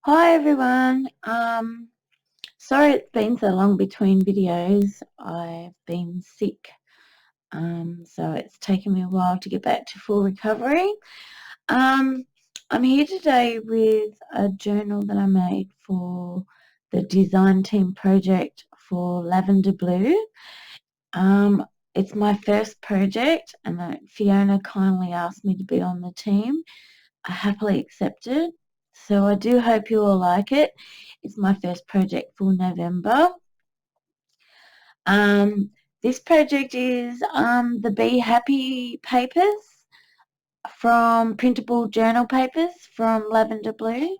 Hi everyone. Sorry it's been so long between videos. I've been sick, so it's taken me a while to get back to full recovery. Um, I'm here today with a journal that I made for the design team project for LavenderBlu. It's my first project, and Fiona kindly asked me to be on the team. I happily accepted. So I do hope you all like it. It's my first project for November. This project is the Be Happy papers from printable journal papers from LavenderBlu,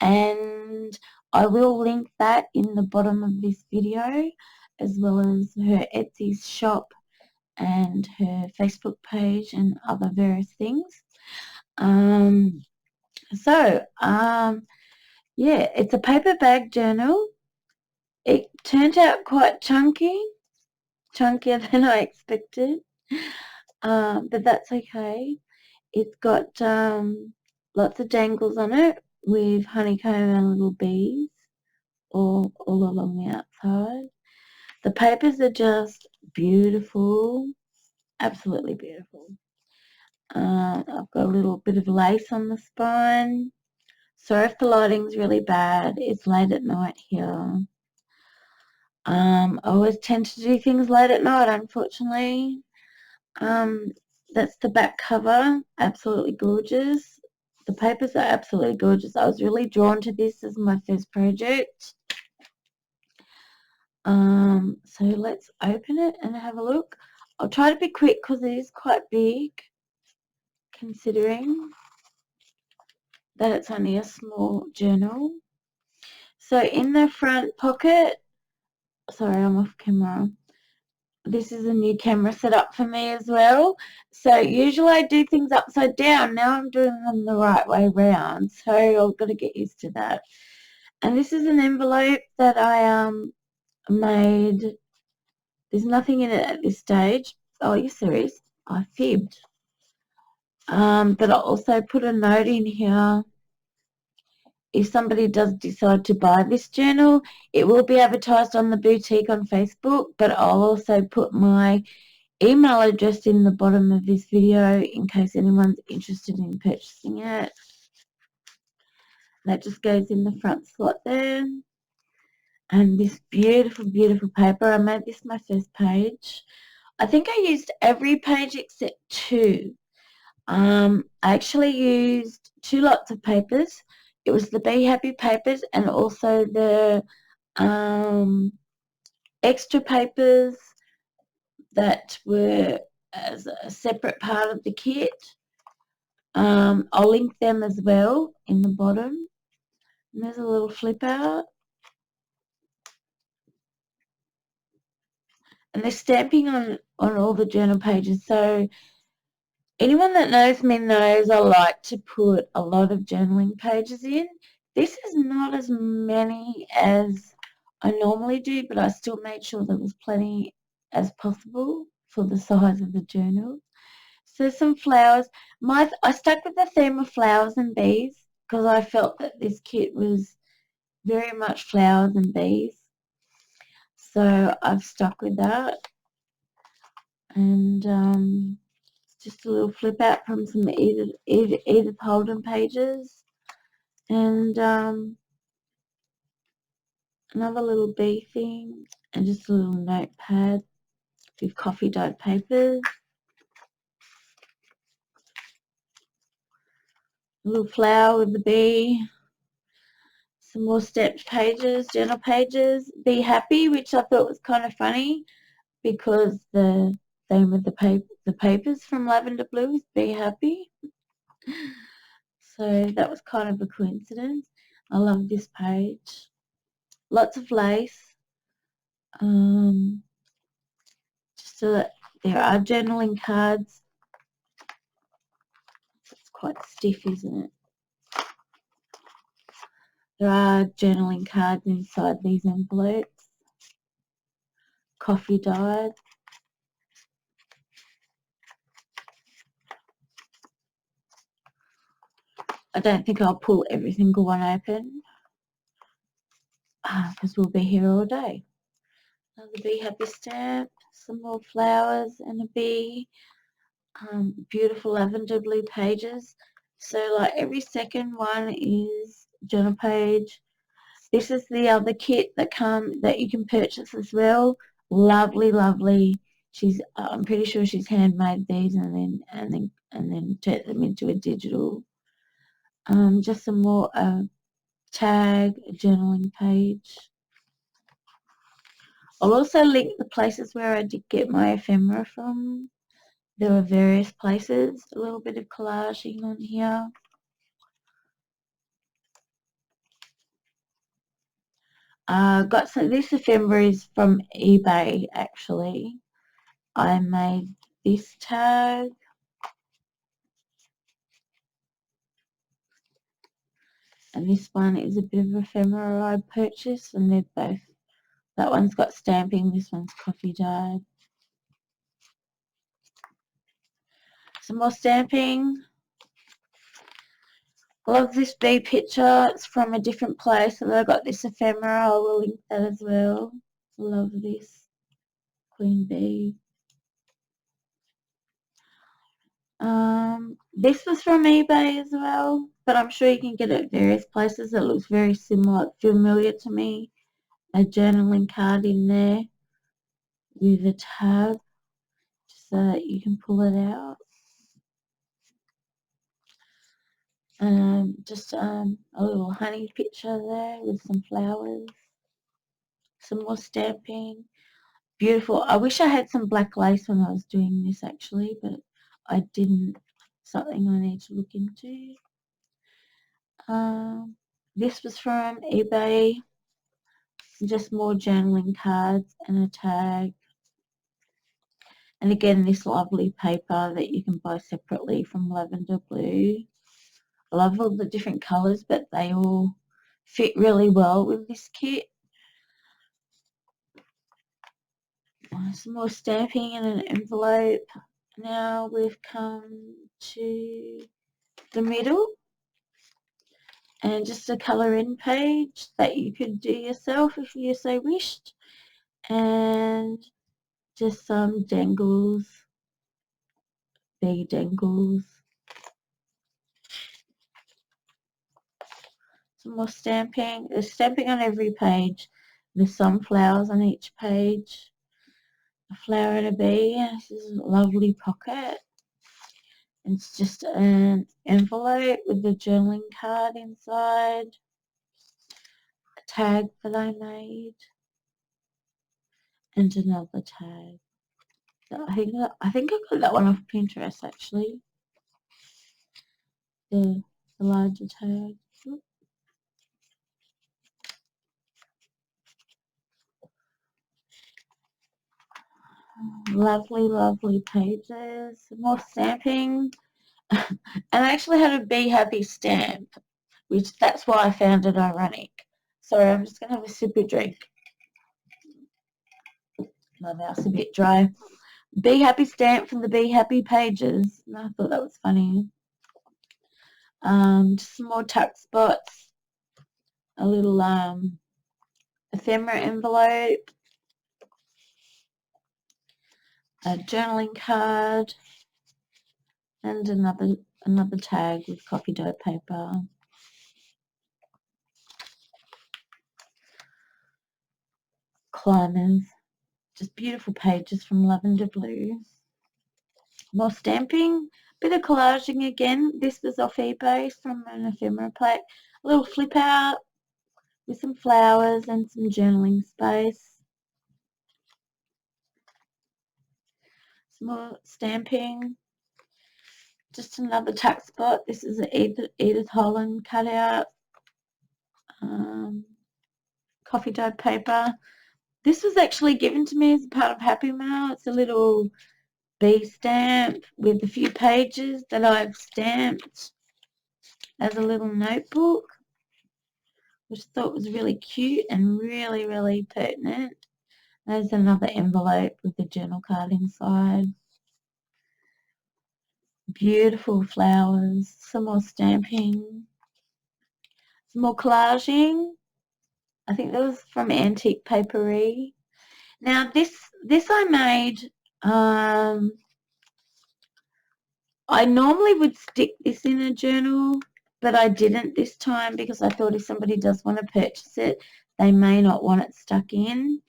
and I will link that in the bottom of this video, as well as her Etsy shop and her Facebook page and other various things. Yeah, it's a paper bag journal. It turned out quite chunkier than I expected, but that's okay. It's got lots of dangles on it with honeycomb and little bees all along the outside. The papers are just beautiful, absolutely beautiful. I've got a little bit of lace on the spine. Sorry if the lighting's really bad. It's late at night here. I always tend to do things late at night, unfortunately. That's the back cover. Absolutely gorgeous. The papers are absolutely gorgeous. I was really drawn to this as my first project. So let's open it and have a look. I'll try to be quick because it is quite big, considering that it's only a small journal. So in the front pocket, sorry, I'm off camera. This is a new camera set up for me as well. So usually I do things upside down. Now I'm doing them the right way around. So I've got to get used to that. And this is an envelope that I made. There's nothing in it at this stage. Oh, yes, there is. I fibbed. But I'll also put a note in here. If somebody does decide to buy this journal, it will be advertised on the boutique on Facebook, but I'll also put my email address in the bottom of this video in case anyone's interested in purchasing it. That just goes in the front slot there. And this beautiful, beautiful paper. I made this my first page. I think I used every page except two. I actually used two lots of papers. It was the Be Happy papers and also the extra papers that were as a separate part of the kit. I'll link them as well in the bottom. And there's a little flip out. And they're stamping on all the journal pages. So anyone that knows me knows I like to put a lot of journaling pages in. This is not as many as I normally do, but I still made sure there was plenty as possible for the size of the journal. So some flowers. I stuck with the theme of flowers and bees because I felt that this kit was very much flowers and bees. So I've stuck with that. And just a little flip out from some Edith Holden pages. And another little bee thing. And just a little notepad with coffee dyed papers. A little flower with the bee. Some more stepped pages, journal pages. Be Happy, which I thought was kind of funny because the theme of the papers from LavenderBlu is Be Happy. So that was kind of a coincidence. I love this page. Lots of lace. There are journaling cards. It's quite stiff, isn't it? There are journaling cards inside these envelopes. Coffee dyed. I don't think I'll pull every single one open. because we'll be here all day. Another Be Happy stamp, some more flowers and a bee. Beautiful lavender blue pages. So like every second one is journal page. This is the other kit that you can purchase as well. Lovely, lovely. I'm pretty sure she's handmade these and then turned them into a digital. Just some more tag journaling page. I'll also link the places where I did get my ephemera from. There are various places. A little bit of collaging on here. This ephemera is from eBay actually. I made this tag. And this one is a bit of ephemera I purchased, and they're both. That one's got stamping, this one's coffee dyed. Some more stamping. I love this bee picture. It's from a different place, and I got this ephemera. I will link that as well. I love this queen bee. This was from eBay as well, but I'm sure you can get it at various places. It looks very similar, familiar to me. A journaling card in there with a tab so that you can pull it out. Just a little honey picture there with some flowers. Some more stamping. Beautiful. I wish I had some black lace when I was doing this actually, but I didn't. Something I need to look into. This was from eBay. Just more journaling cards and a tag. And again, this lovely paper that you can buy separately from LavenderBlu. I love all the different colours, but they all fit really well with this kit. Some more stamping in an envelope. Now we've come to the middle, and just a colour in page that you could do yourself if you so wished, and just some dangles, bee dangles. Some more stamping. There's stamping on every page. There's some flowers on each page. A flower and a bee. This is a lovely pocket. It's just an envelope with the journaling card inside. A tag that I made. And another tag. I think I got that one off Pinterest actually. The larger tag. Lovely, lovely pages. More stamping. And I actually had a Be Happy stamp, which that's why I found it ironic. Sorry, I'm just going to have a sip of drink. My mouth's a bit dry. Be Happy stamp from the Be Happy pages. And I thought that was funny. Just some more tuck spots. A little ephemera envelope. A journaling card. And another tag with coffee dough paper. Climbers. Just beautiful pages from LavenderBlu. More stamping, bit of collaging again. This was off eBay from an ephemera pack. A little flip out with some flowers and some journaling space. Some more stamping. Just another tuck spot. This is an Edith Holland cutout. Coffee dough paper. This was actually given to me as a part of Happy Mail. It's a little bee stamp with a few pages that I've stamped as a little notebook, which I thought was really cute and really, really pertinent. There's another envelope with the journal card inside. Beautiful flowers, some more stamping, some more collaging, I think that was from Antique Papery. Now this I made, I normally would stick this in a journal, but I didn't this time because I thought if somebody does want to purchase it, they may not want it stuck in.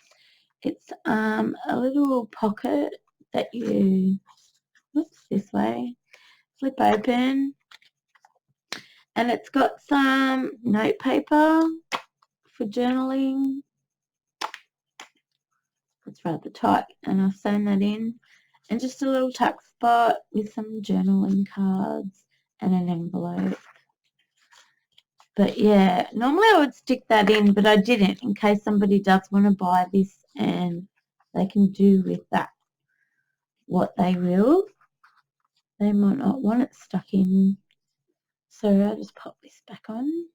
It's a little pocket that you, oops, this way, flip open, and it's got some note paper for journaling. It's rather tight, and I've sewn that in, and just a little tuck spot with some journaling cards and an envelope. But yeah, normally I would stick that in, but I didn't, in case somebody does want to buy this and they can do with that what they will. They might not want it stuck in. So I'll just pop this back on.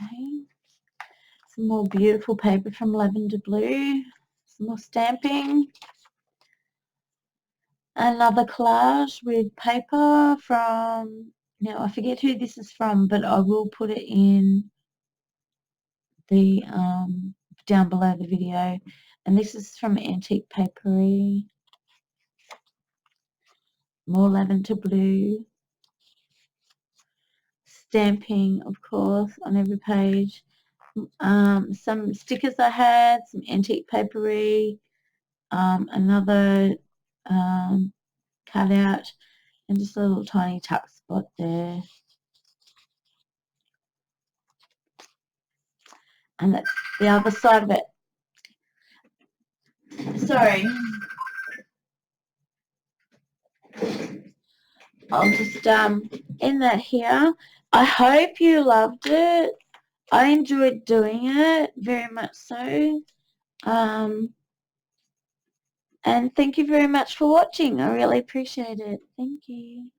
Okay. Some more beautiful paper from LavenderBlu. Some more stamping. Another collage with paper from, now I forget who this is from, but I will put it in the down below the video. And this is from Antique Papery. More LavenderBlu. Stamping, of course, on every page. Some stickers I had, some Antique Papery, another cutout, and just a little tiny tuck spot there. And that's the other side of it. Sorry. I'll just end that here. I hope you loved it. I enjoyed doing it, very much so. And thank you very much for watching. I really appreciate it. Thank you.